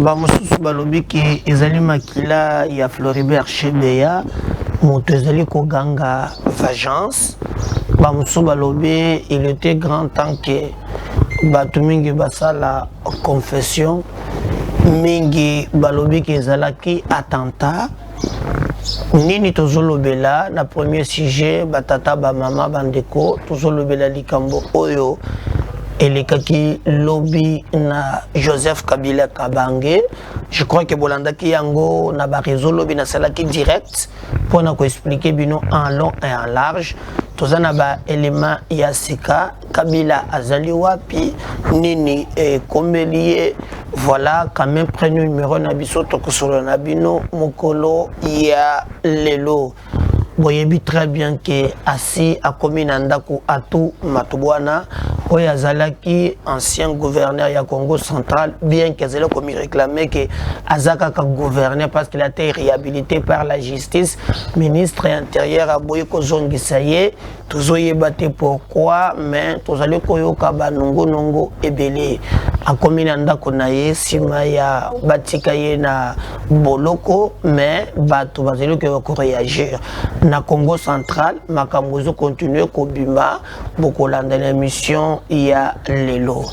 Bamosusu balobi ki ezali makila ya Floribert Chebeya moto ezali koganga vengeance. Bamosusu balobi il était grand temps que bato mingi basala confession mingi balobi ki ezalaki attentat. Nini tozolobela na premier sujet batata ba mama bandeko tozolobela likambo oyo elekaki lobby na Joseph Kabila Kabange. Je crois que bolandaki yango na ba réseau lobby na salaki direct pour na ko expliquer bino en long et en large. Tozana ba élément ya sika Kabila azali wapi nini komelie. Voilà quand même prénom numéro na biso tokosolo na bino mokolo ya lelo. Boyebi très bien que assis à commune ndako atu matubwana oya zalaki ancien gouverneur ya Congo central, bien qu'elle comme réclamé que azaka ka gouverneur parce qu'il a été réhabilité par la justice. Ministre intérieur a boye ko zongisaye tozoyebate pourquoi mais tozali koyoka banongo nongo ebele a commune ndako na ye sima ya batika ye na boloko mais bato bazali ko réagir na Congo central makambozo continuer kobima bokolanda l'émission ya lelo.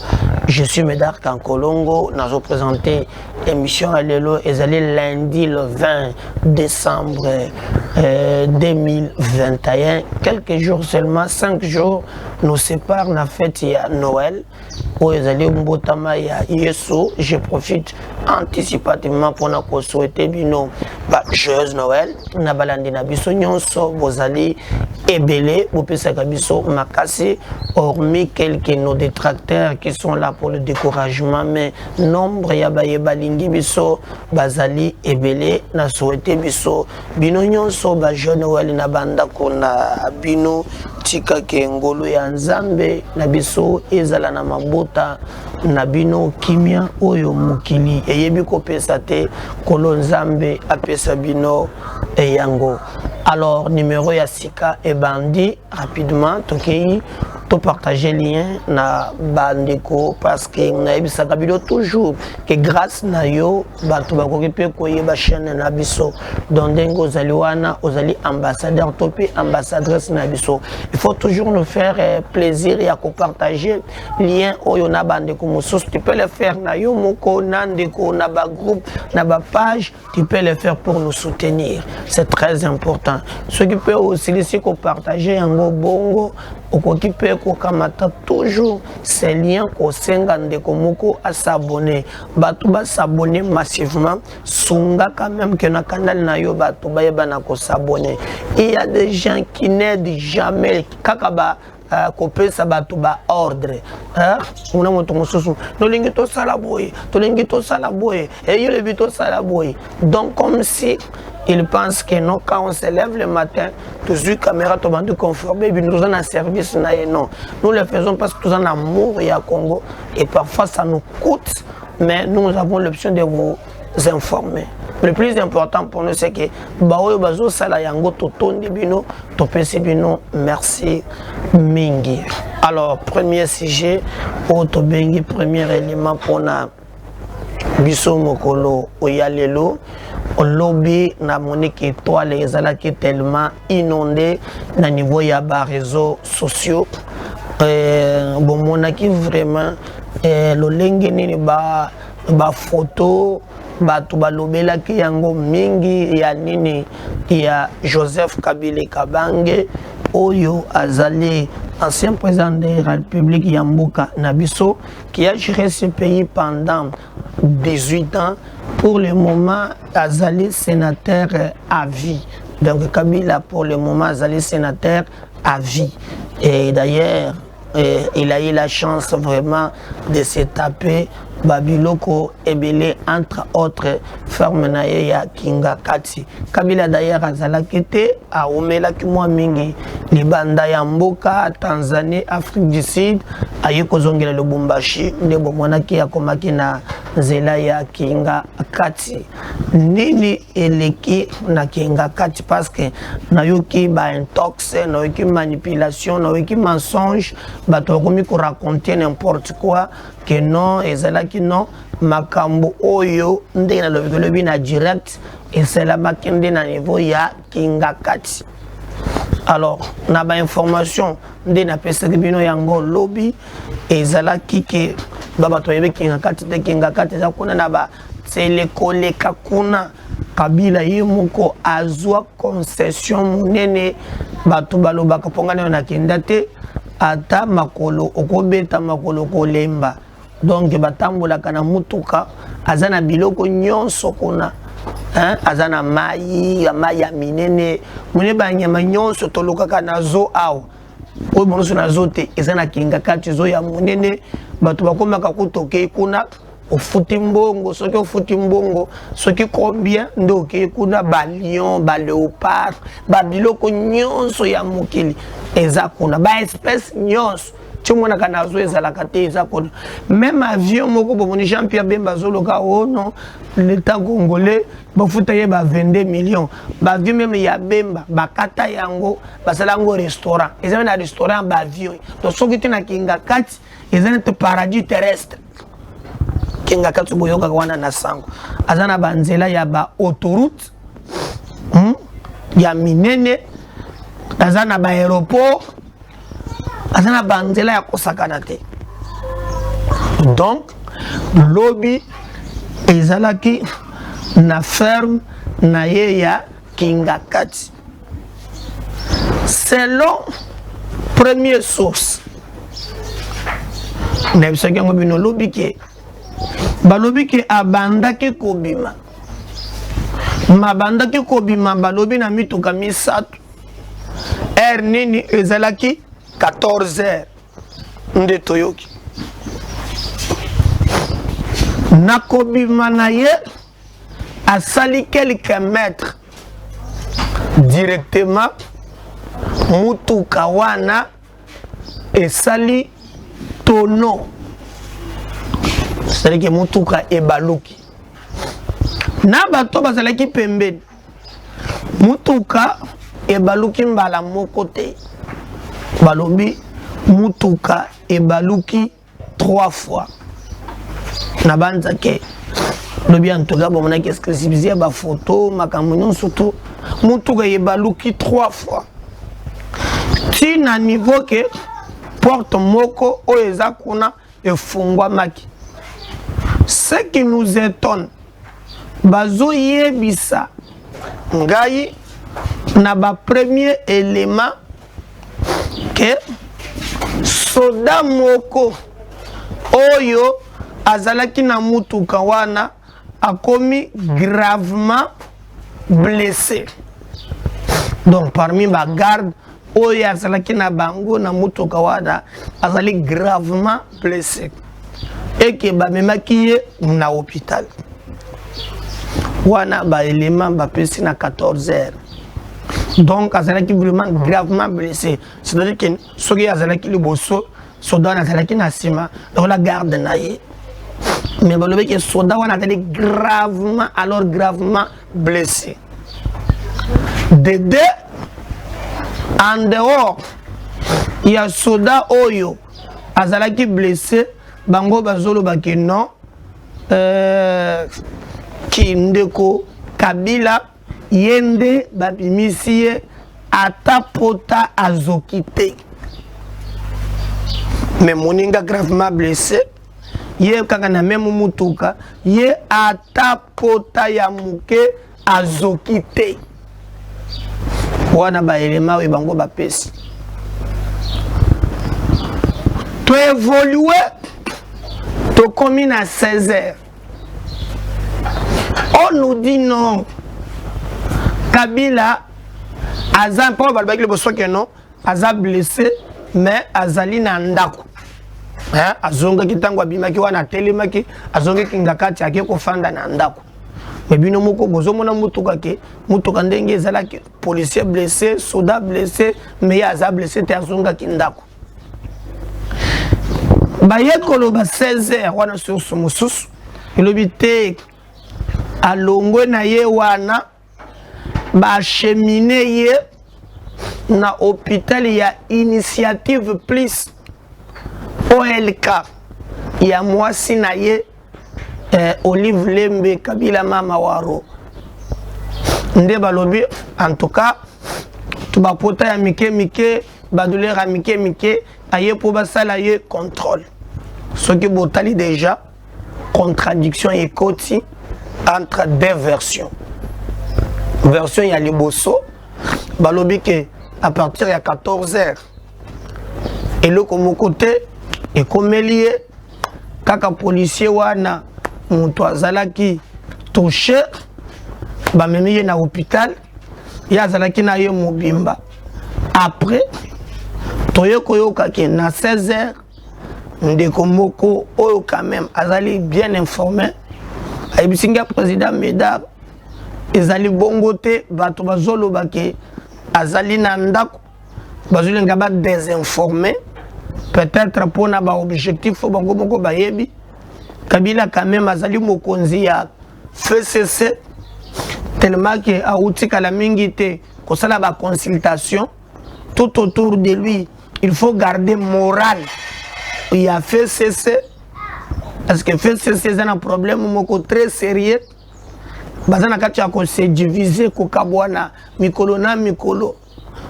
Je suis Médard Kankolongo, nous avons présenté l'émission à lelo ezali lundi le 20 décembre 2021. Quelques jours seulement, 5 jours nous séparent la fête ya Noël. Où ezali mbotama ya Yesu. Je profite anticipativement pour nous souhaiter bino joyeux Noël. Na balandi na biso nyonso bozali ebele bopesaka biso makasi hormis quelques nos détracteurs qui sont là pour le découragement mais nombre ya balingi biso bazali ebele na souhaiter biso bino nyonso ba joyeux Noël na banda kona bino tika ke ngolo ya Nzambe na biso ezala na mabota na bino kimia oyo mukili eyebi kopesa te kolo Nzambe apesa bino yango. Alors numéro ya sika et bandi rapidement tokei to partager lien na bandeko parce que na ebisaka bino toujours que grâce na yo bato bakoki pe koyeba chaîne na biso donc ndengo ozali wana ozali ambassadeur to pe ambassadrice na biso. Il faut toujours nous faire plaisir et à partager lien oyo na bandeko mosusu. Tu peux le faire na yo moko na ndeko na ba groupe na ba page, tu peux le faire pour nous soutenir, c'est très important. Ce qui peut aussi laisser ko partager yango bongo okokipe kokamata toujours ces liens ko senga ndeko moko à s'abonner bato ba s'abonner massivement sunga quand même que na canal na yo bato ba yeba ko s'abonner. Il y a des gens qui n'aident jamais kakaba kopé sabato ba ordre on a moto mosusu to lingi to sala boy et il le bito sala boy donc comme si il pense que non, quand on se lève le matin, toujours caméra tombe de conformer, nous sommes en service, non. Nous le faisons parce que nous sommes en amour et à Congo et parfois ça nous coûte, mais nous avons l'option de vous informer. Le plus important pour nous c'est que Baoyo Bazo Sala Yango Totondi Bino, Topesi Bino, merci Mingi. Alors, premier sujet, Otobengi, premier élément pour na Biso Mokolo Oyalelo. Lobby na monique étoile ezalaki tellement inondé na niveau ya ba réseaux sociaux bon monaki vraiment lolenge nini ba photo bato balobelaki yango mingi ya nini ya Joseph Kabila Kabange oyo azali ancien président de la République Yambuka Nabiso qui a géré ce pays pendant 18 ans. Pour le moment, Azali sénateur à vie. Donc Kabila pour le moment Azali sénateur à vie. Et d'ailleurs, il a eu la chance vraiment de se taper Babiloko Ebele entre autres ferme na ya Kinga Kati. Kabila d'ailleurs azalaki te a omelaki mwa mingi libanda ya mboka Tanzanie, Afrique du Sud aye kozongela Lubumbashi nde bomonaki akomaki na nzela ya Kinga Kati. Nini eleki na Kinga Kati parce que nayoki ba intox, nayoki manipulation, nayoki mensonge, bato komi ko raconter n'importe quoi que non ezalaki non makambo oyo ndenge na lobi na direct et c'est la makende na niveau ya kingakati. Alors na ba information ndenge na pesa bino yango lobby ezala kike baba toyebe kingakati te kingakati za kuna na ba telekoleka kuna Kabila yemoko azwa concession munene batu balobaka pongana na kendate ata makolo okobeta makolo kolemba donc batambola kana mutuka azana biloko nyonso kuna azana mai ya minene mune banyama nyonso tolokaka nazo awo oyo bonoso nazo te ezana kingakati zo ya munene batu bakomaka kutoke kuna ofuti mbongo soki ofuti mbongo soki combien ndoke kuna ba lion ba léopard ba biloko nyonso ya mokili eza kuna ba espèce nyonso tumona kana zo ezalaka te eza kuna même avion moko bomoni Jean-Pierre Bemba zoloka oh non l'état congolais bafuta ye ba 22 millions ba avion même ya Bemba bakata yango basala ngo restaurant eza na restaurant ba avion donc soki tuna kinga kati eza na paradis terrestre kinga kati boyoka wana na sango azana banzela ya ba autoroute ya minene azana ba aéroport azana banzela ya kosakana te donc lobby ezalaki na ferme na ye ya kingakati selon première source na bisaki yango bino lobby ke balobi ke abandaki kobima mabandaki kobima balobi na mituka misatu heure nini ezalaki 14 heures nde toyoki na kobima na ye asali quelques mètres directement mutuka wana esali tono c'est-à-dire que mutuka ebaluki na bato bazalaki pembeni mutuka ebaluki mbala moko te balobi mutuka ebaluki 3 fois na banzake lobi en tout cas bon monaki exclusivité ba photo makambo nyonso surtout mutuka ebaluki 3 fois ti na niveau que porte moko oyo eza kuna efungwamaki. Ce qui nous étonne, bazo yebisa ngai na ba premier élément que soda moko oyo azalaki na mutuka wana akomi gravement blessé. Donc parmi ba garde oyo azalaki na bango na mutuka wana azali gravement blessé. Et que bamemaki na hôpital wana ba élément ba pesi na 14 heures donc azalaki vraiment gravement blessé, c'est-à-dire que soki azalaki liboso soda azalaki na sima donc la garde na ye mais balobi que soda wana azali gravement alors gravement blessé. De deux en dehors il y a soda oyo azalaki blessé bango bazolo baki non kindeko Kabila yende babimisie atapota azokite mais moninga gravement blessé ye kaka na même mutuka ye atapota ya muke azokite wana ba elema we bango bapesi to évoluer to commune à 16 heures. On nous dit non. Kabila Aza pas balbaki le bosso que non, Aza blessé mais azali na ndako. Azonga kitangwa bimaki wana telemaki azonga kingakati ake ko fanda na ndako. Mais bino moko bozo mona mutuka ke mutuka ndenge ezalaki policier blessé, soldat blessé mais Aza blessé te azonga kindako. Bayekolo ba 16 heures wana sur mususu ilobite alongwe na ye wana ba cheminer ye na hôpital ya Initiative Plus OLK ya mwasi na ye Olive Lembe Kabila Mama Waro nde balobi en tout cas tuba pota ya mike badouleur ya mike aye po basala ye contrôle ce qui botali déjà contradiction et koti entre deux versions version ya liboso balobi que à partir ya 14h et le comme côté et comme lié kaka policier wana mutu azalaki touché ba memi na hôpital ya azalaki na ye mobimba après toyeko yoka ke na 16h ndeko moko oyo quand même azali bien informé ayibisinga président Médard ezali bongo te bato bazoloba ke azali na ndako bazolenga ba désinformé peut-être pour na ba objectif bango moko bayebi Kabila quand même azali mokonzi ya FCC tellement que aouti kala mingi te kosala ba consultation tout autour de lui il faut garder moral il y a FCC parce que FCC c'est un problème moko très sérieux bazana kati ya ko se diviser ko kabwana mikolo na mikolo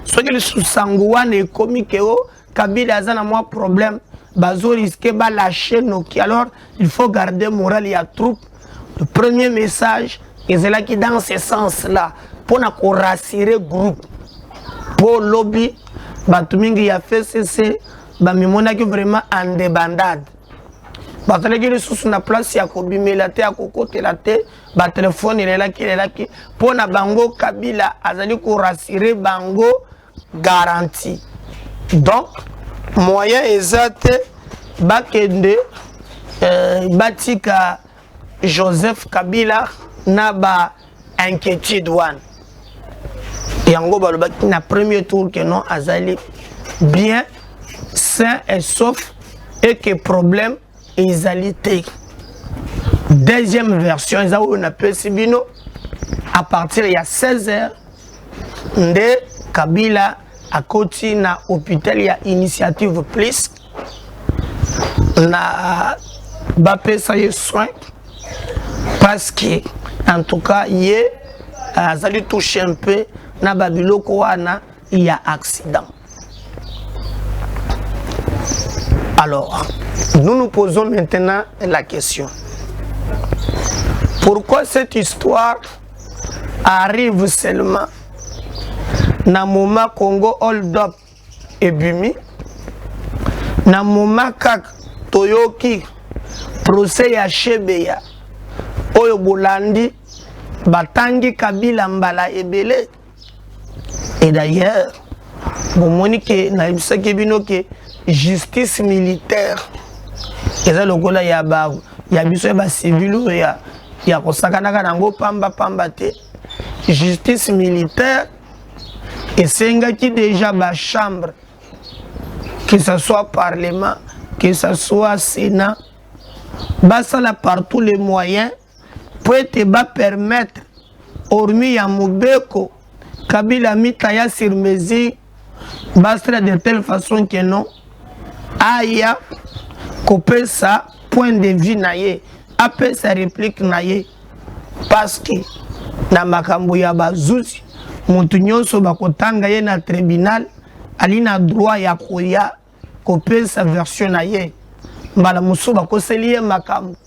soki le susanguane ekomi keo Kabila azana moi problème bazo risquer ba lâcher noki alors il faut garder moral il y a troupe le premier message et c'est là qui dans ce sens là pour na ko rassurer groupe pour lobby batu mingi ya FCC ba mimona ki vraiment en débandade batale ki sous na place ya ko bimela te ya ko kotela te ba téléphone il est là qui pour na bango Kabila azali ko rassurer bango garantie donc moyen exact bakende batika Joseph Kabila na ba inquiétude one yango balobaki na premier tour que non azali bien sain et sauf et que problème ezalité deuxième version ezali on appelle Sibino à partir il y a 16h nde Kabila à côté na hôpital ya initiative plus na bapé ça y soin parce que en tout cas yé azali touché un peu na babiloko wana il y a accident. Alors nous nous posons maintenant la question, pourquoi cette histoire arrive seulement na moment Congo hold up et bimi na moment kak toyoki procès ya Shebeya oyo bolandi batangi Kabila mbala ebele et d'ailleurs bomoni ke na ibisaki bino ke justice militaire eza lokola ya ba ya biso ba civil ya kosakana nango pamba te justice militaire et c'est qui déjà ma chambre, que ce soit Parlement, que ce soit Sénat, ça là par tous les moyens pour te permettre, hormis à Moubeko, Kabila Mitaya sur mesure, basta de telle façon que non, aya, couper ça, point de vue naïe, après sa réplique naïe, parce que na makambo ya bazouzi. Mutu nyonso bakotanga ye na tribunal alina droit ya koya kopesa version na ye mbala musu bakoseli ye makambo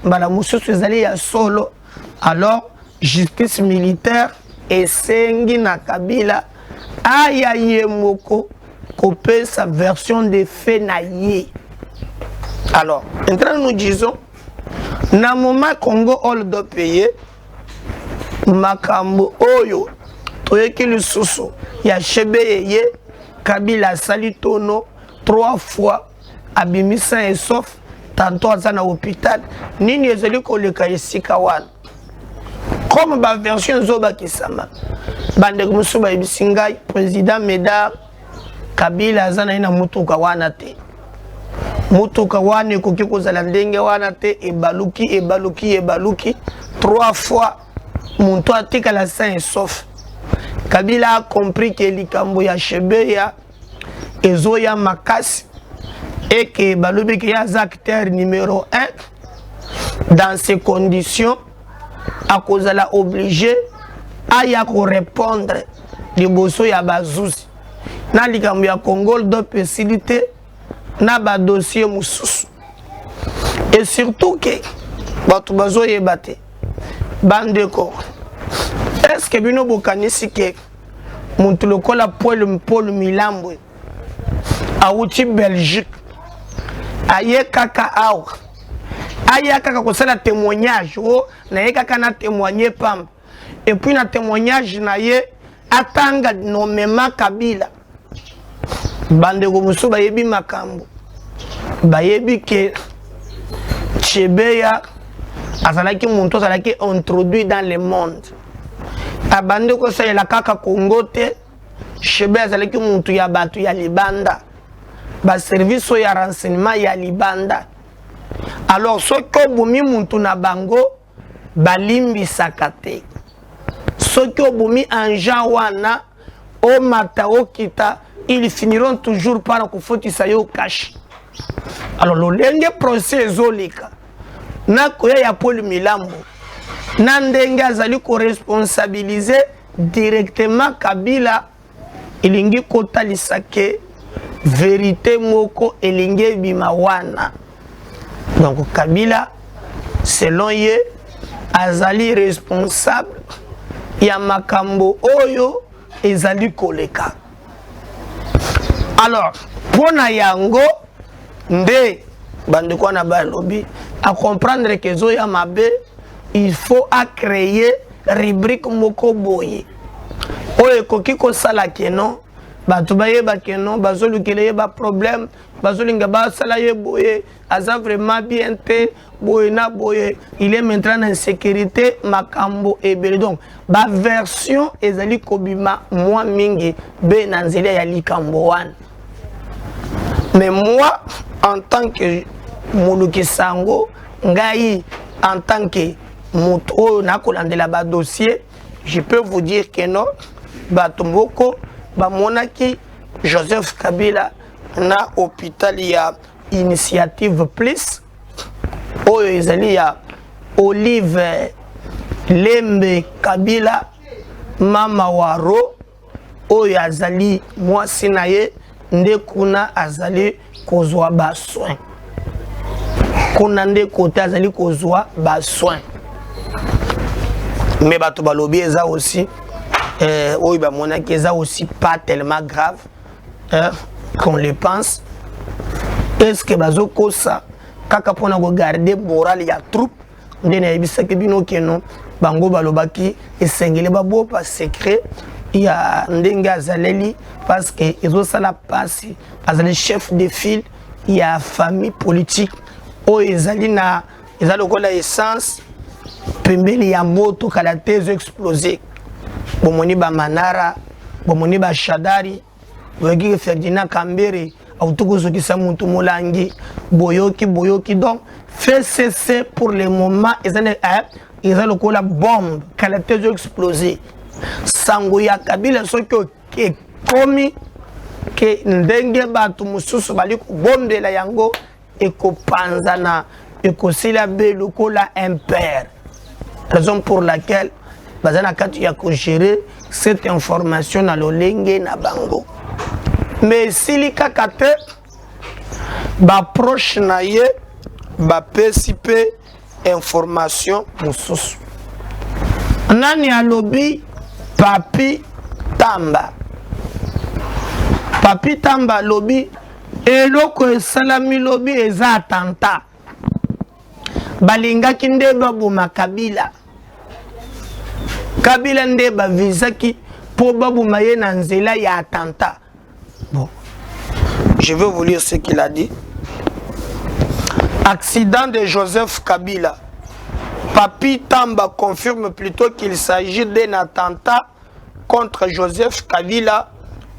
mbala musu ezali ya solo alors justice militaire esengi na Kabila aya ye moko kopesa version de fait na ye. Alors maintenant nous disons na moment Congo hold up payé makambo oyo toyeki lisusu ya Shebeye Kabila salitono 3 fois abimisa et sauf tantôt aza na hôpital nini ezali koleka esika wana comme ba version zoba kisama bande kumusuba ibisingai président Médard Kabila aza na mutuka wana te mutuka wana ekoki kozala ndenge wana te ebaluki 3 fois muntu atikala sain et sauf. Kabila a compris que likambo ya Shebeya ezoya makasi et que balobi que ya acteur numéro 1 Dans ces conditions, à cause de la obligé, à y répondre les bosso ya bazouzi. Na likambo ya Congo do facilité na ba dossier mususu. Et surtout que batu bazo yebate bande ko. Est-ce que bino bokanisi ke muntu lokola Paul Milambo awuti Belgique aye kaka aw aya kaka kosala témoignage o na ye kaka na témoigner pam et puis na témoignage na ye atanga nomema Kabila bande ko musu bayebi makambo bayebi ke Chebeya azalaki muntu azalaki introduit dans le monde abande ko sa la kaka Congo te Chebeya azalaki muntu ya batu ya libanda ba service ya renseignement ya libanda. Alors ce que bumi muntu na bango balimbi sakate ce que bumi anja wana o mata o kita ils finiront toujours par kufutisa yo cash. Alors le lenge procès zolika na koya ya Paul Milambo na ndenge azali ko responsabiliser directement Kabila ilingi kota lisake vérité moko elingi bimawana. Donc Kabila selon ye azali responsable ya makambo oyo ezali koleka. Alors pona yango nde bandeko na balobi à comprendre que zoya mabe il faut à créer rubrique moko boye oyo koki ko sala keno batu bayeba keno bazolukele ba problème bazolinga ba sala ye boye aza vraiment bien te boye na boye il est maintenant en sécurité makambo ebele. Donc ba version ezali kobima moi mingi be na nzela ya likambo wana. Mais moi en tant que Moluki Sango ngai en tant que muto na kolandela ba dossier je peux vous dire que non batumboko ba monaki Joseph Kabila na hôpital ya Initiative Plus oyo ezali ya Olive Lembe Kabila mama waro oyo azali mwasi na ye nde kuna azali kozwa ba soin kuna nde kote azali kozwa ba soin. Mais bato balobi eza aussi oyo ba monaki eza aussi pas tellement grave qu'on le pense. Est-ce que bazo kosa kaka pona go garder moral ya troupe nde na yebisaki bino keno bango balobaki esengele babo pa secret ya ndenge azaleli parce que ezo sala pasi azali chef de file ya famille politique o ezali na ezali kola essence pembeli ya moto kala tezo explosé bomoni ba Manara bomoni ba Shadari boyoki Ferdinand Kambere autokozokisa muntu molangi boyoki donc fait cesser pour le moment ezali kola bombe kala tezo explosé sango ya Kabila soki komi ke ndenge batu mususu bali kobombela yango ekopanzana ekosila be lokola impère. Raison pour laquelle bazana kati ya ko gérer cette information na lolenge na bango. Mais sili kakate ba proche na ye ba pesipe information mususu. Nani alobi Papi Tamba. Papi Tamba lobi eloko esalami lobi eza attentat. Balingaki nde babuma Kabila. Kabila nde bavizaki po babuma ye na nzela ya attentat. Bon. Je vais vous lire ce qu'il a dit. Accident de Joseph Kabila. Papi Tamba confirme plutôt qu'il s'agit d'un attentat contre Joseph Kabila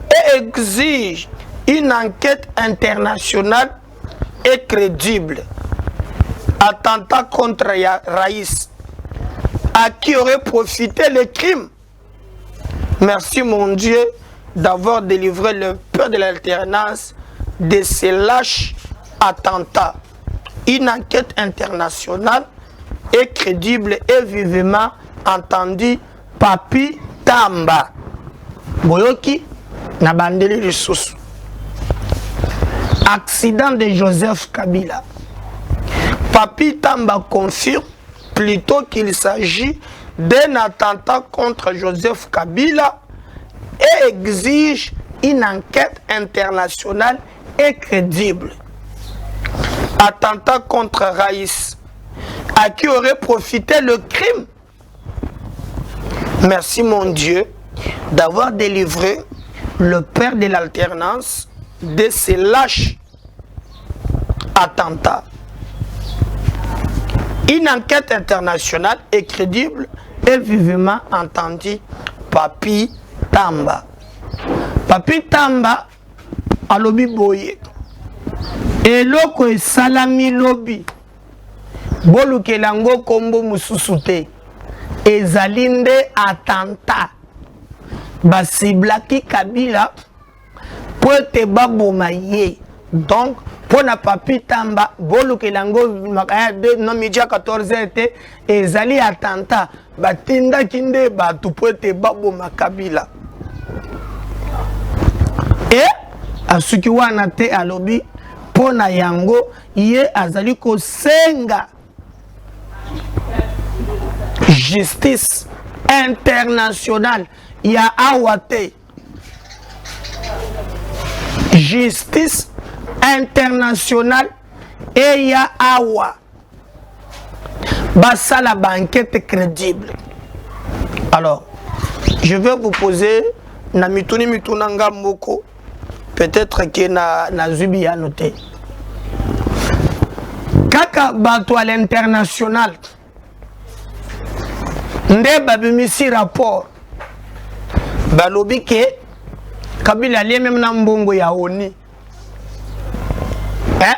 et exige une enquête internationale et crédible. Attentat contre Raïs, à qui aurait profité le crime. Merci mon Dieu d'avoir délivré le peur de l'alternance de ces lâches attentats. Une enquête internationale est crédible et vivement entendu Papi Tamba. Boyoki na bandeli lisusu. Accident de Joseph Kabila. Papi Tamba confirme plutôt qu'il s'agit d'un attentat contre Joseph Kabila et exige une enquête internationale et crédible. Attentat contre Raïs, à qui aurait profité le crime. Merci mon Dieu d'avoir délivré le père de l'alternance de ces lâches attentats. Une enquête internationale est crédible et vivement entendue Papi Tamba. Papi Tamba a lobby boye. Et loko e salami lobby. Boluke lango kombo mususute. Ezalinde attentat. Basiblaki Kabila. Poete baboma ye. Donc, pour na Papi Tamba, boluke lango non midi à 14h ezali attentat. Batinda kinde batu poete baboma Kabila. Et à ce qui wana te à lobby pour na yango ye azali ko senga justice internationale ya awate justice internationale et ya awa basa la banquette crédible. Alors je vais vous poser na mituni mitunanga moko. Peut-être que na zubi a noté. Kaka bato à l'international. Nde babimisi rapport. Balobi ke Kabila lié même na mbongo ya oni.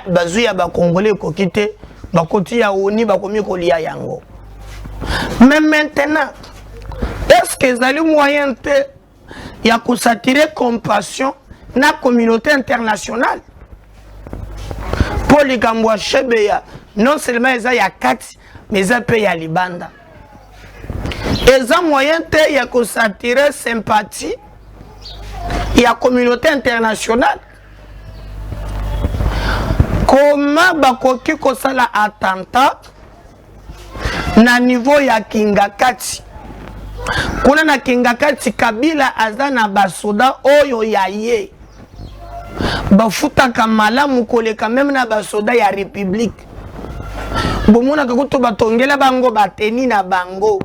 Bazu ya ba Congolais ko kité ba koti ya oni ba komi ko liya yango. Mais maintenant, est-ce que zali moyen te ya ko s'attirer compassion na communauté internationale pour les Gambois Chebeya, non seulement ils ont ya kati, mais ils ont payé à Libanda. Ils ont moyen de s'attirer sympathie et la communauté internationale. Comment bakoki kosala attentat na niveau ya Kingakati? Kuna na Kingakati Kabila azana basoda oyo ya ye. Bafuta kamala mukoleka même na basoda ya République. Bomona kakuto batongela bango bateni na bango.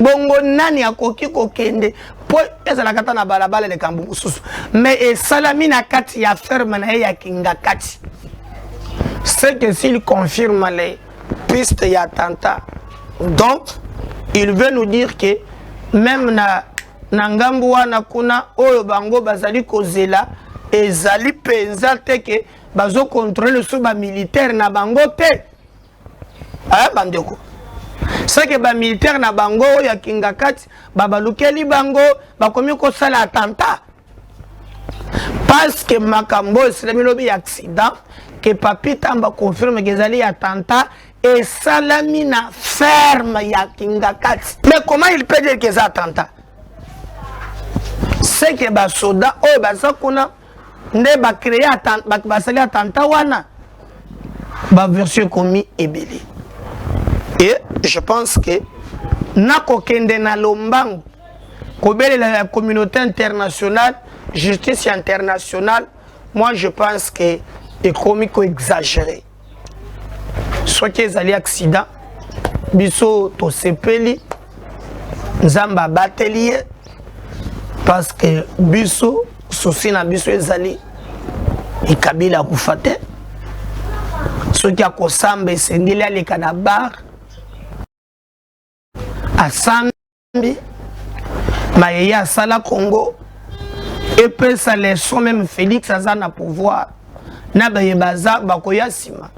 Bongo nani akoki kokende po ezala kata na balabala le kambu mususu. Mais e salami na kati ya ferme na ya Kingakati. C'est que s'il confirme les pistes ya attentat. Donc il veut nous dire que même na ngambu wana kuna oyo bango bazali kozela ezali penza te ke bazo contrôler sous ba militaire na bango te. Ah bandeko. C'est que ba militaire na bango ya Kingakati babalukeli bango bakomi ko sala attentat. Parce que makambo islami lobi accident que Papi Tamba confirme que ezali attentat et salamina ferme ya Kingakati. Mais comment il peut dire que c'est attentat? C'est que les soldats, oh, basakuna, ne ba créer attentat, basali attentat wana, ba version commis et belé. Et je pense que na kokende na lombango, kobele la communauté internationale, justice internationale, moi je pense que est comique exagéré. Soit qu'ils allaient accident, biso to sepeli, nzamba batelier, parce que biso souci na biso ezali et Kabila kufate. Soit qui a kosamba esendeli aleka na bar, asambi, mayeya sala Congo, et puis ça les sont même Félix Azana pouvoir, na baye baza bakoya sima.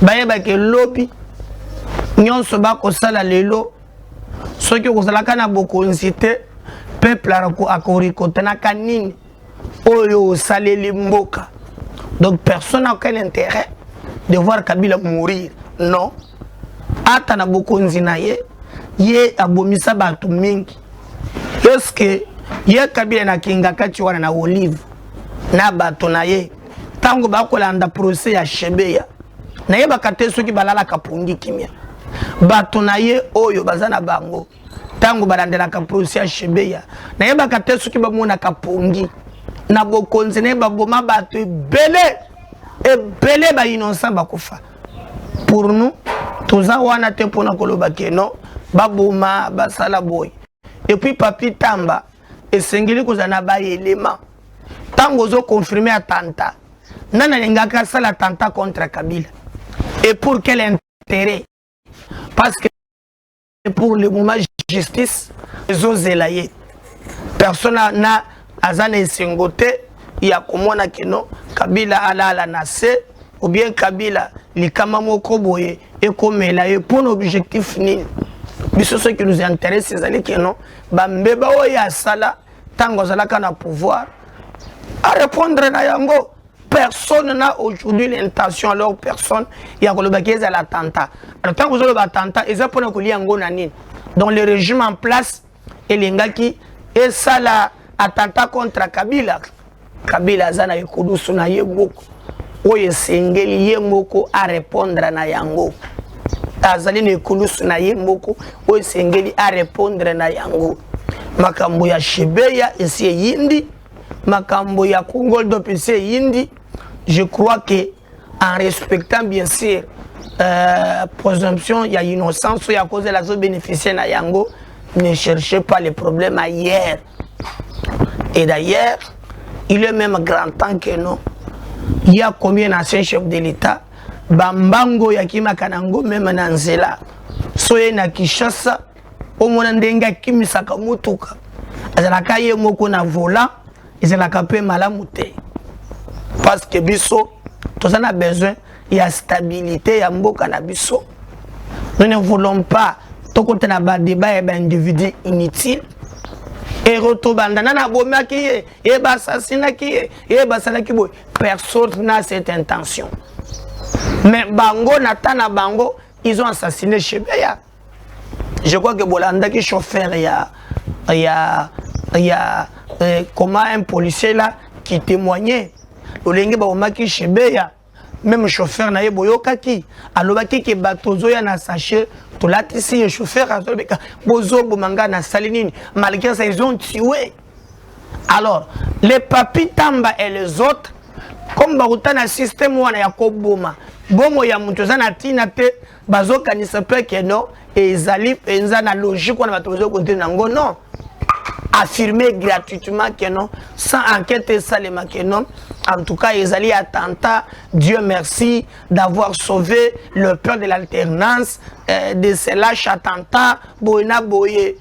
Bayeba ke lobi nyonso bakosala lelo soki okozalaka na bokonzi te peuple akorikota na kanini oyo osaleli mboka. Donc personne n'a aucun intérêt de voir Kabila mourir. Non. ata na bokonzi na ye abomisa bato mingi. Est-ce que ye Kabila na kinga kati wana na Olive na bato na ye tango bakolanda procès ya Shebeya na ye bakate soki balala kapungi kimia bato na ye oyo bazana bango tango balandela ka procès ya Shebeya na ye bakate soki bamona kapungi na bokonzi na ye baboma bato ebele ba innocent bakufa. Pour nous toza wana te pona koloba keno baboma basala boy. Et puis papi Tamba et sengeli kozana ba élément tango zo confirmer attentat nana ngaka sala attentat contre Kabila. Et pour quel intérêt? Parce que pour le moment justice zo zelaye personne na azana sengote ya komona keno Kabila ala nase ou bien Kabila likama moko boye et komela et pour l'objectif nini. Ce qui nous intéresse, c'est que non, bambeba oya sala tango zalaka na pouvoir à répondre na yango. Personne n'a aujourd'hui l'intention, alors personne y a kolobaki à l'attentat. Alors tant que vous avez l'attentat, ils ont pour que yango nani. Donc le régime en place et l'engaki et ça la attentat contre Kabila. Kabila zana yekudusu na yeboko. Oye sengeli yemoko à répondre na yango. Azali ne kulusu na yemoko o sengeli a répondre na yango makambo ya Shebeya esi yindi makambo ya Kongoldo pese yindi. Je crois que en respectant bien sûr présomption il y a innocence ou il y a cause de la zone bénéficiaire na yango, ne cherchez pas les problèmes ailleurs. Et d'ailleurs il est même grand temps que non, il y a combien d'anciens chefs de l'État bambango ya kima kanango meme na nzela soye na Kishasa omona ndenga kimisaka mutuka azalaka ye moko na volant ezalaka pe malamu te parce que biso tozana besoin ya stabilité ya mboka na biso. Nous ne voulons pas tokota na ba débat et ba individu inutile et rotobandana na bomaki e ba assassina ki e ba salaki boy. Personne n'a cette intention. Mais bango natana bango ils ont assassiné Shebeya. Je crois que Bolanda qui chauffeur comment un policier là qui témoignait olenge ba omaki Shebeya même chauffeur na yeboyoka ki alobaki ke batozo ya na sachet to latisi chauffeur azobeka bozo bomanga na salinini malgré ça ils ont tué. Alors les papi Tamba et les autres comme baruta na système wana ya koboma bongo ya mutu zana tina te bazoka ni sepe que non et ezali penza na logique wana batozo konte nango non affirmer gratuitement que non sans enquête salema que non. En tout cas ezali attentat. Dieu merci d'avoir sauvé le peuple de l'alternance de ce lâche attentat boina boye.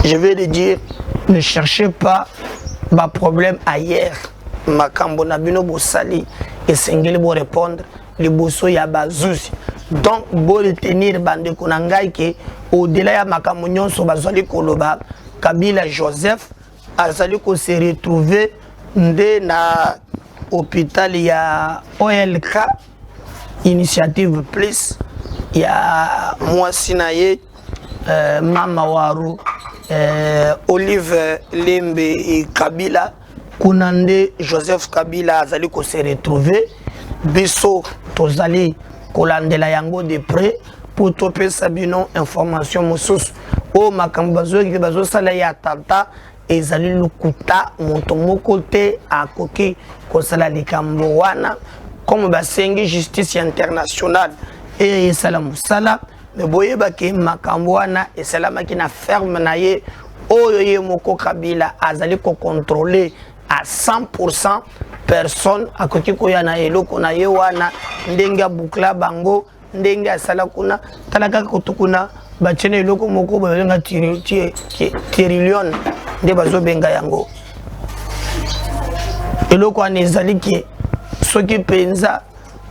Je vais le dire, ne cherchez pas ma problème ailleurs. Makambo na bino bosali et sengeli bo répondre les bosso ya bazuzi. Donc bo retenir bande konangai ke au delà ya makambo nyonso bazali koloba Kabila Joseph azali ko se retrouver nde na hôpital ya OLK Initiative Plus ya mwasi na ye mama waru Olive Lembe et Kabila Kunande Joseph Kabila azali ko se retrouver biso tozali kolandela yango de près pour toper sabino information mosusu o makambo bazo sala ya tata ezali lukuta moto moko te akoki kosala likambo wana comme basengi justice internationale et esala musala me boyeba ke makambo wana esalamaki na ferme na ye oyo ye moko Kabila azali ko contrôler à 100% personne akoki koya na eloko na ye wana ndenga bukla bango ndenga sala kuna talaka kotukuna bachene eloko moko babenga trillion nde bazo benga yango eloko wana ezali ke soki penza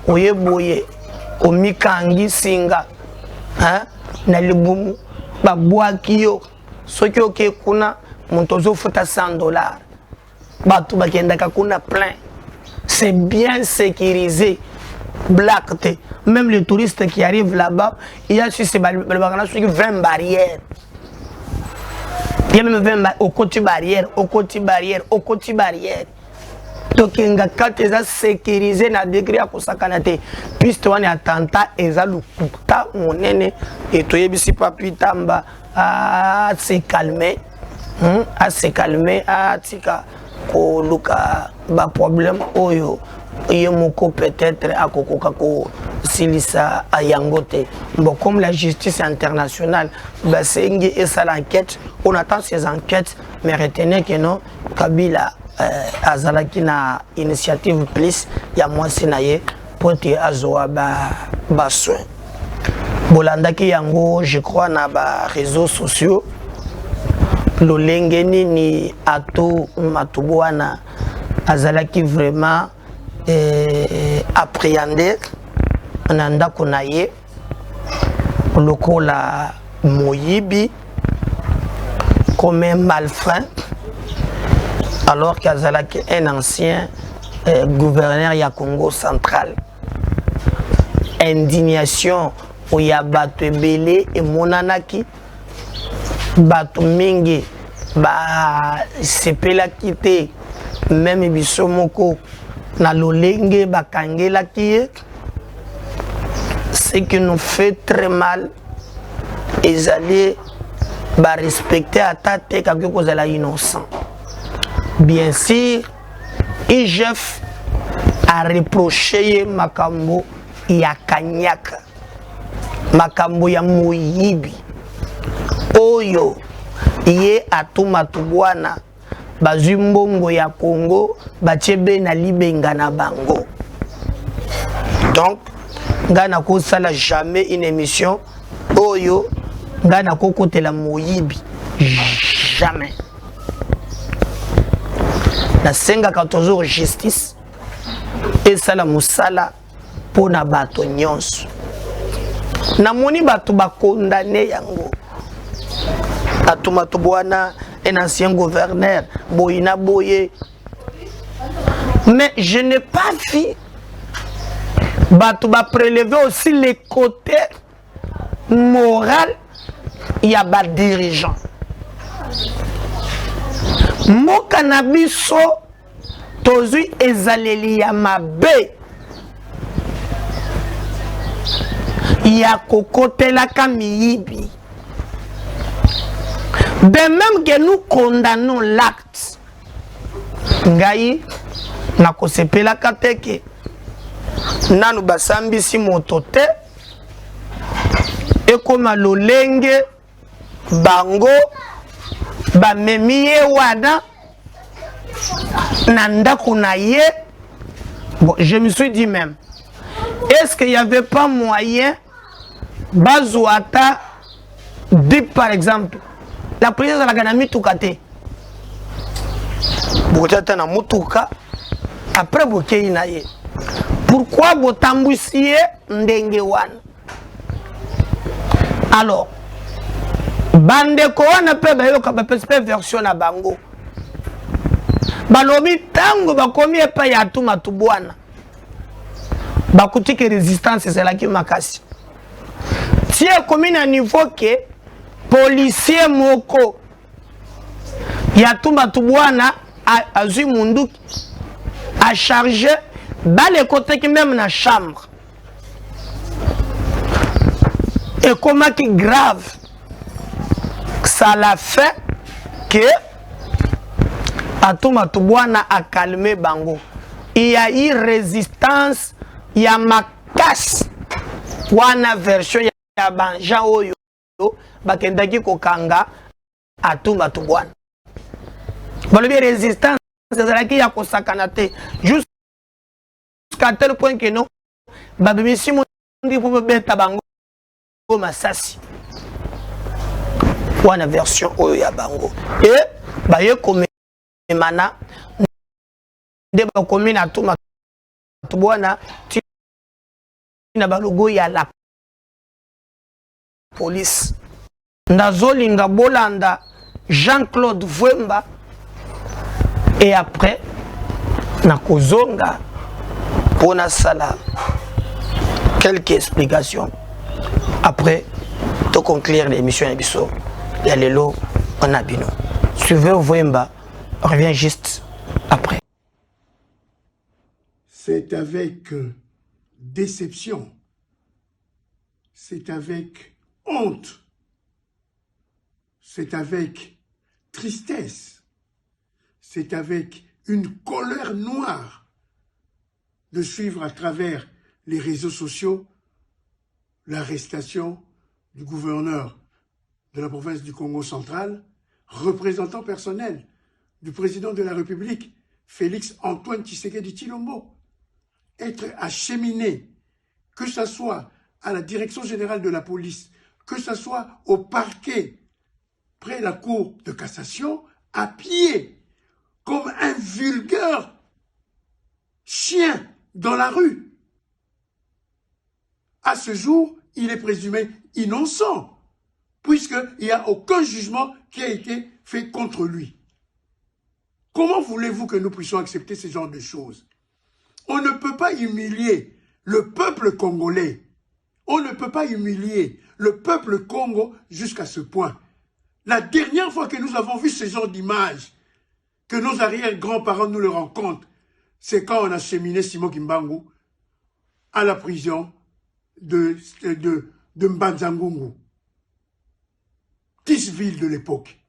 oyeboye omikangi singa na libumu babwaki yo soki oke kuna moto ozofuta $100 bato bakendaka kuna plein. C'est bien sécurisé black. Même les touristes qui arrivent là-bas, il y a sur ces 20 barrières. Il y a même 20 barrières, au côté barrière, au côté barrière, au côté barrière. Donc, quand ils ont sécurisé na degré à Kosakanate, puisque on est attentat, ils ont le coup on est et tout est ici papi tamba à se calmer, à se calmer, à tika ko luka ba problème oyo yemoko peut-être à kokoka ko silisa à yangote. Bon, comme la justice internationale, bah c'est et ça l'enquête, on attend ces enquêtes, mais retenez que non, Kabila azalaki na initiative plus ya mwasi na ye pour te azoa ba soin bolandaki yango je crois na ba réseaux sociaux lolenge nini ato matubwana azalaki vraiment appréhender na ndako na ye lokola moyibi comme un malfrat alors qu'Azalaki est un ancien gouverneur ya Congo central. Indignation au ya bato ebele et monanaki bato mingi ba sepela kite même biso moko na lolenge bakangela ki ce qui nous fait très mal et aller ba respecter atate kako kozala innocent. Bien sûr, IGF a reproché Makambo ya Kanyaka, Makambo ya Moyibi, Oyo, Ye Atuma Tubwana, Bazumbongo ya Congo, Bachebe na Libenga na Bango. Donc, Ngana ko sala jamais une émission, Oyo, Ngana ko kote la Moyibi, jamais. Na senga 14 jours justice et sala musala pour na bato nyonso na moni bato ba condamné yango Atuma Tubwana un ancien gouverneur Boyina Boye, mais je n'ai pas vu bato ba prélever aussi les côtés moral il y a ba dirigeant mo cannabis tozui ezaleli ya mabe ya kokotela kamiyibi. De même que nous condamnons l'acte ngai na kosepela kateke nanu basambisi motote ekoma lolenge bango bamemiye wana nanda kunaye. Bon, je me suis dit même, est-ce qu'il n'y avait pas moyen bazouata dit par exemple la police de la Ganami Tukate botata na mutuka après bokei naye pourquoi botambusiye ndenge wana. Alors bandeko wana pe bayoka bapesipe version na bango balobi tango bakomi epa ya Atuma Tubwana bakutiki résistance ezalaki makasi tie komi na niveau ke policier moko ya Atuma Tubwana azui munduki a chargé bale koteki même na chambre et comment qui grave. Ça l'a fait que Atuma Tubwana a calmé bango. Il y a eu résistance, il y a makasi. Wana version ya banja oyo bakendaki kokanga Atuma Tubwana. Balobi résistance ezalaki ya kosakana te jusqu'à tel point que non babimisi mondi pour beta bango masasi. Wana version oyo ya bango et baye komemana nde bakomi na Atuma Tubwana tina balogo ya la police. Ndazolinga bolanda Jean-Claude Vwemba et après na kozonga pona sala quelques explications. Après, de conclure l'émission Ebiso, il y a les lots en abino. Suivez Wemba, on revient juste après. C'est avec déception, c'est avec honte, c'est avec tristesse, c'est avec une colère noire de suivre à travers les réseaux sociaux l'arrestation du gouverneur de la province du Congo central, représentant personnel du président de la République, Félix Antoine Tshisekedi Tshilombo. Être acheminé, que ce soit à la direction générale de la police, que ce soit au parquet, près de la cour de cassation, à pied, comme un vulgaire chien dans la rue. À ce jour, il est présumé innocent, puisqu'il n'y a aucun jugement qui a été fait contre lui. Comment voulez-vous que nous puissions accepter ce genre de choses? On ne peut pas humilier le peuple congolais. On ne peut pas humilier le peuple Congo jusqu'à ce point. La dernière fois que nous avons vu ce genre d'image, que nos arrière-grands-parents nous le rendent compte, c'est quand on a cheminé Simon Kimbangu à la prison de Mbanzangungu, petite ville de l'époque.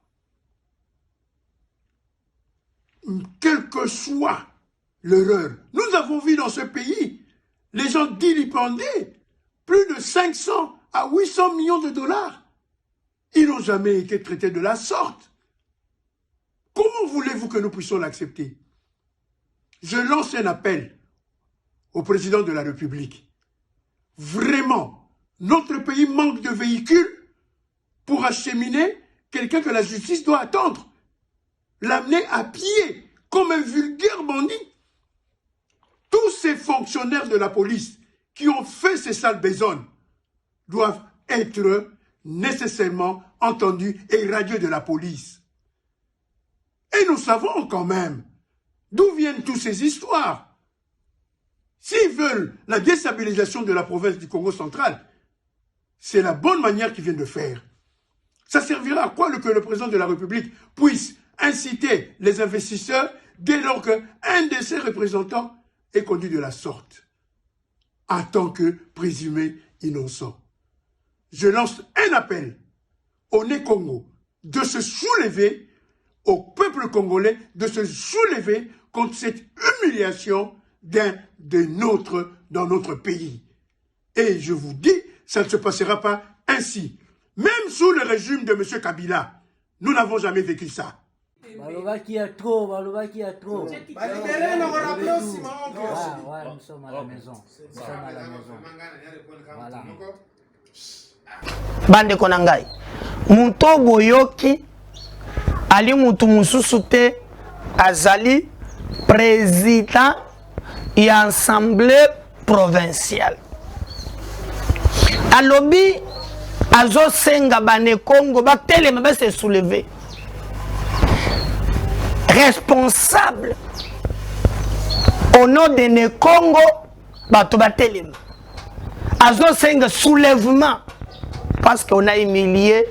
Quel que soit l'erreur, nous avons vu dans ce pays les gens dilipender plus de 500 à 800 millions de dollars. Ils n'ont jamais été traités de la sorte. Comment voulez-vous que nous puissions l'accepter? Je lance un appel au président de la République. Vraiment, notre pays manque de véhicules pour acheminer quelqu'un que la justice doit attendre. L'amener à pied comme un vulgaire bandit. Tous ces fonctionnaires de la police qui ont fait ces sales besognes doivent être nécessairement entendus et radiés de la police. Et nous savons quand même d'où viennent toutes ces histoires. S'ils veulent la déstabilisation de la province du Congo central, c'est la bonne manière qu'ils viennent de faire. Ça servira à quoi que le président de la République puisse inciter les investisseurs dès lors qu'un de ses représentants est conduit de la sorte, en tant que présumé innocent. Je lance un appel au Né-Congo de se soulever, au peuple congolais de se soulever contre cette humiliation d'un des nôtres dans notre pays. Et je vous dis, ça ne se passera pas ainsi. Même sous le régime de M. Kabila, nous n'avons jamais vécu ça. Baloba qui a trop, Baloba qui a trop. Ouais, nous sommes à la maison. Nous sommes à la maison. Voilà. Bande konangai. Muto boyoki ali mutu mususu te azali président et assemblée provinciale. Alobi azo senga bane Congo ba telema ba se soulever. Responsable au nom de ne Congo bato ba telema. Azo senga soulèvement parce qu'on a humilié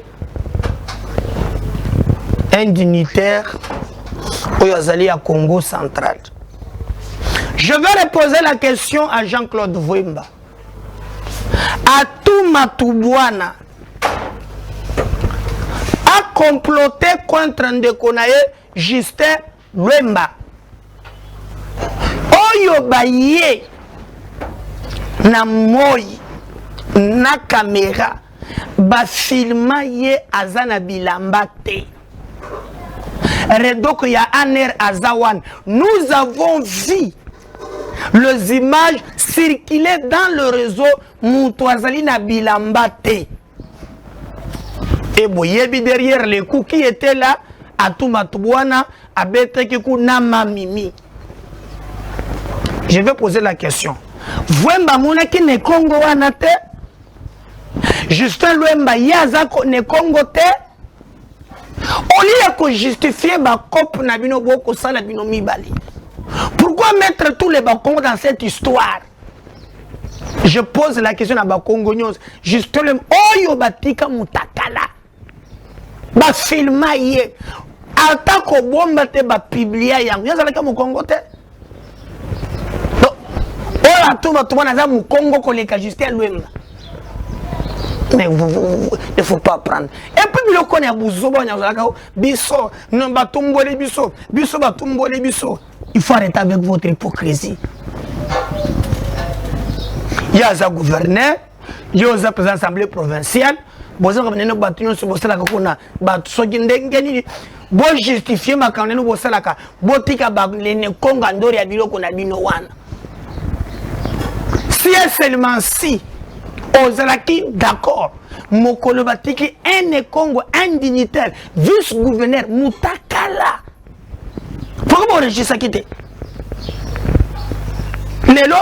un dignitaire au Yazali à Congo central. Je vais reposer la question à Jean-Claude Wemba. À tout Matubwana a comploté contre Ndekonaye Justin Wemba. Oyo baye na moi na caméra ba filma ye azana bilamba te. Redoko ya aner azawan. Nous avons vu les images circuler dans le réseau Moutouazali na bilamba te. Et boyebi derrière les coups qui étaient là, à tout Matubwana, à Betekikou Namamimi. Je vais poser la question. Wemba mona ki ne Congo wana te? Justin Wemba yaza ne Congo te? Au lieu de justifier ba cop na bino boko sala bino mibali. Pourquoi mettre tous les bacons dans cette histoire? Je pose la question à Bakongonios. Justement, Oyo Batika Mutakala. Ba filma ye. Ata ko bomba te ba publier yango. Yaza laka mu Congo te. Ola tout va na mu Congo ko leka Justin Lwemba. Mais vous ne faut pas prendre. Et puis le connaît Bouzoba Nyazalaka biso non batumbole biso biso batumbole biso. Il faut arrêter avec votre hypocrisie. Il y a un gouverneur, il y a un président de l'Assemblée provinciale. Bon, ça va nous battre sur le salaire qu'on a. Bon, justifier ma candidature au salaire. Bon, tika les Congandori à bilo qu'on a bino wana. Si et seulement si, aux alaki d'accord, Mokolo batiki un Congo, un dignitaire, vice-gouverneur, Mutakala. Pourquoi on enregistre ça quitter? Lelo,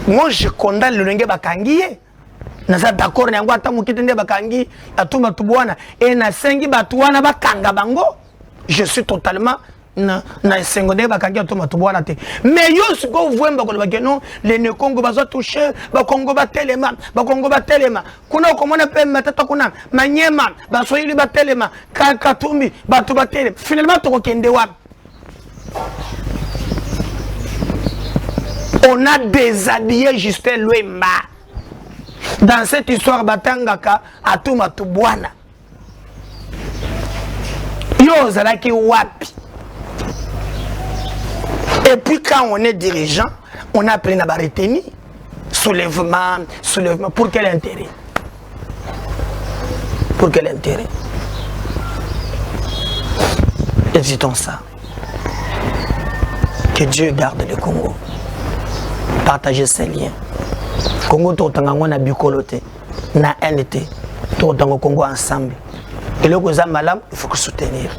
moi je condamne le Lenge Bakangi. Nasa d'accord na ngwa tamu kitende Bakangi atuma tubwana et na sengi batuwana bakanga bango. Je suis totalement na sengone Bakangi atuma tubwana te. Mais yo siko vwemba ko bakeno les ne Congo bazo toucher ba Congo ba telema kuna komona pe matata kuna manyema basoyili ba telema katumbi batu ba telema finalement to kende wa. On a déshabillé Justin Lwemba. Dans cette histoire, Batangaka, Atuma Tubwana. Yo Zalaki Wapi. Et puis quand on est dirigeant, on a pris Nabareteni. Soulèvement. Pour quel intérêt? Pour quel intérêt? Évitons ça. Que Dieu garde le Congo. Partager ces liens. Congo Totangango na bikolote, na NT, Totango Congo ensemble. Et le Koza Malam, il faut que soutenir.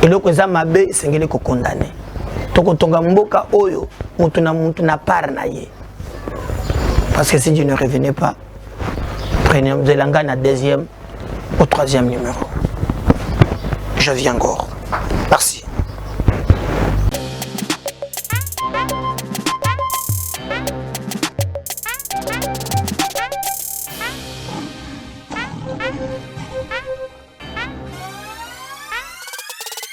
Et le Koza Mabe, c'est qu'il faut condamner. Toko Tonga Mboka Oyo, Mutuna Parnaye. Parce que si Dieu ne revenait pas, prenez Zelanga na deuxième au troisième numéro. Je viens encore.